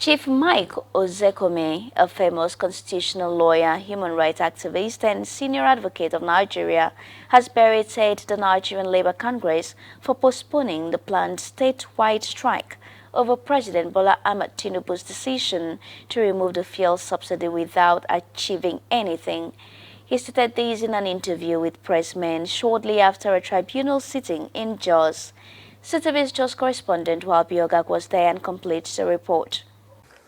Chief Mike Ozekhome, a famous constitutional lawyer, human rights activist, and senior advocate of Nigeria, has berated the Nigerian Labour Congress for postponing the planned statewide strike over President Bola Ahmed Tinubu's decision to remove the fuel subsidy without achieving anything. He stated this in an interview with pressmen shortly after a tribunal sitting in Jos. CTV's Jos correspondent Biogak was there and completes the report.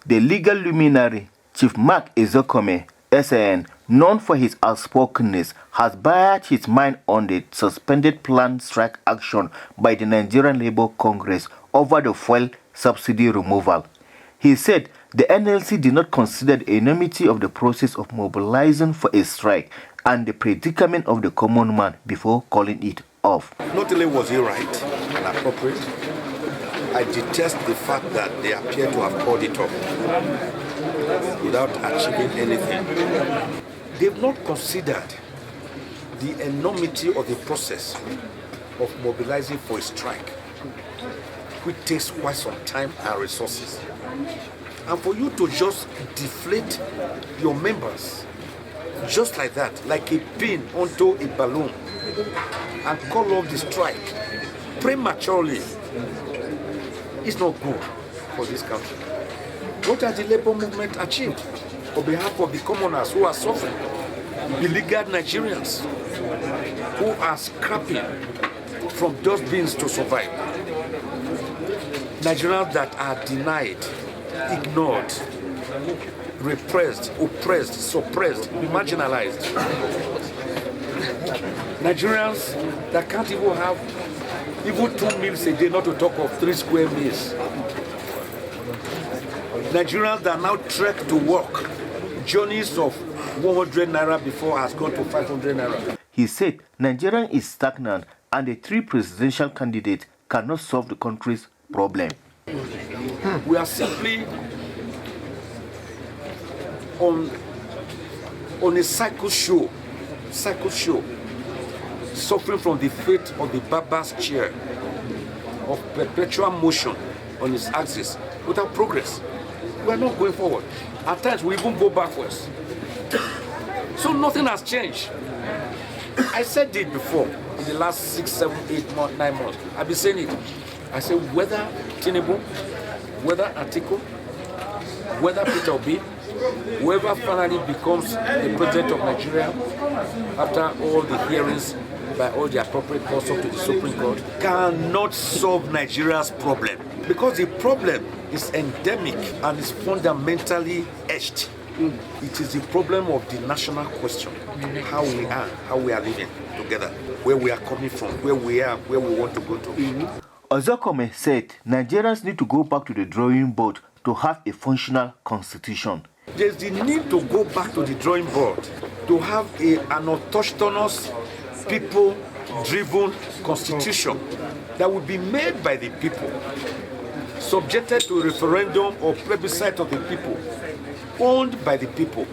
The legal luminary, Chief Mark Ozekhome, SAN, known for his outspokenness, has bared his mind on the suspended planned strike action by the Nigerian Labour Congress over the fuel subsidy removal. He said the NLC did not consider the enormity of the process of mobilizing for a strike and the predicament of the common man before calling it off. Not only was he right and appropriate, I detest the fact that they appear to have called it off without achieving anything. They've not considered the enormity of the process of mobilizing for a strike, which takes quite some time and resources. And for you to just deflate your members just like that, like a pin onto a balloon, and call off the strike prematurely, is not good for this country. What has the labor movement achieved on behalf of the commoners who are suffering? Beleaguered Nigerians who are scrapping from dustbins to survive. Nigerians that are denied, ignored, repressed, oppressed, suppressed, marginalized. Nigerians that can't even have even 2 meals a day, not to talk of 3 square meals. Nigerians that now trek to work, journeys of 100 naira before has gone to 500 naira. He said Nigeria is stagnant and the 3 presidential candidates cannot solve the country's problem. We are simply on a cycle show, suffering from the fate of the barber's chair of perpetual motion on its axis without progress. We are not going forward. At times we even go backwards. So nothing has changed. I said it before in the last 6, 7, 8 months, 9 months. I've been saying it. I said whether Tinubu, whether Atiku, whether Peter Obi, whoever finally becomes the president of Nigeria after all the hearings by all the appropriate courts up to the Supreme Court, cannot solve Nigeria's problem. Because the problem is endemic and is fundamentally etched. It is the problem of the national question, how we are living together, where we are coming from, where we are, where we want to go to. Ozekhome said Nigerians need to go back to the drawing board to have a functional constitution. There's the need to go back to the drawing board to have an autochthonous, people-driven constitution that will be made by the people, subjected to a referendum or plebiscite of the people, owned by the people,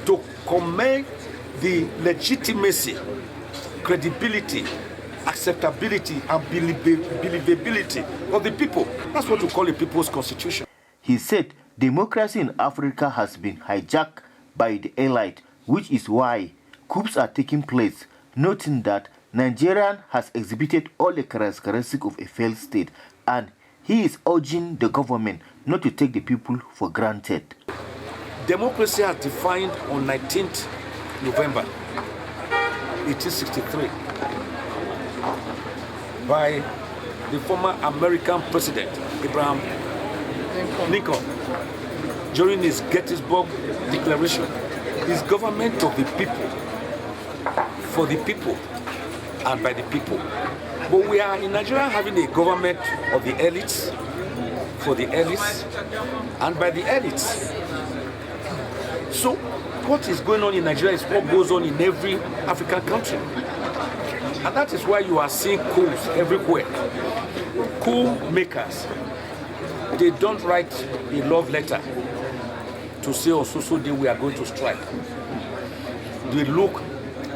to commend the legitimacy, credibility, acceptability, and believability of the people. That's what we call a people's constitution. He said democracy in Africa has been hijacked by the elite, which is why coups are taking place, noting that Nigeria has exhibited all the characteristics of a failed state, and he is urging the government not to take the people for granted. Democracy has defined on 19th November 1863 by the former American president, Abraham Lincoln, during his Gettysburg Declaration. His government of the people, for the people, and by the people. But we are in Nigeria having a government of the elites, for the elites, and by the elites. So what is going on in Nigeria is what goes on in every African country. And that is why you are seeing coups everywhere. Coup makers, they don't write a love letter to say, oh, so day we are going to strike. They look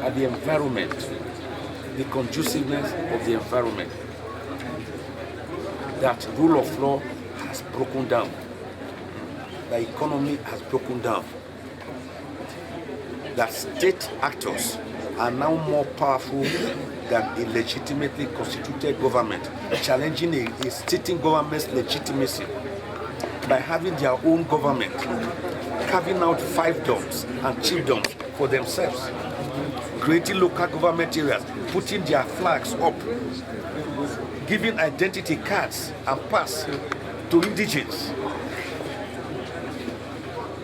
at the environment, the conduciveness of the environment. That rule of law has broken down. the economy has broken down, that state actors are now more powerful than a legitimately constituted government, challenging a sitting government's legitimacy by having their own government, carving out fiefdoms and chiefdoms for themselves, creating local government areas, putting their flags up, giving identity cards and pass to indigents.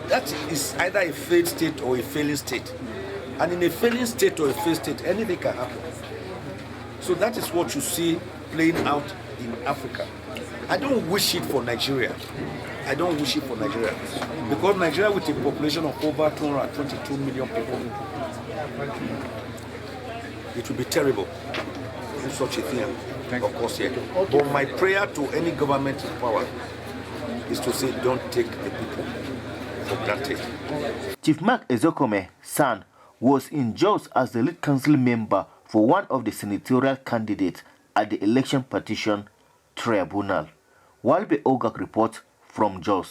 That is either a failed state or a failing state. And in a failing state or a failed state, anything can happen. So that is what you see playing out in Africa. I don't wish it for Nigeria. I don't wish it for Nigeria. Because Nigeria, with a population of over 222 million people, it would be terrible if such a thing occurs here. But my prayer to any government in power is to say, don't take the people for granted. Chief Mark Ozekhome, son, was in Jos as the lead council member for one of the senatorial candidates at the election petition tribunal. Walbe Ogak reports from Jos.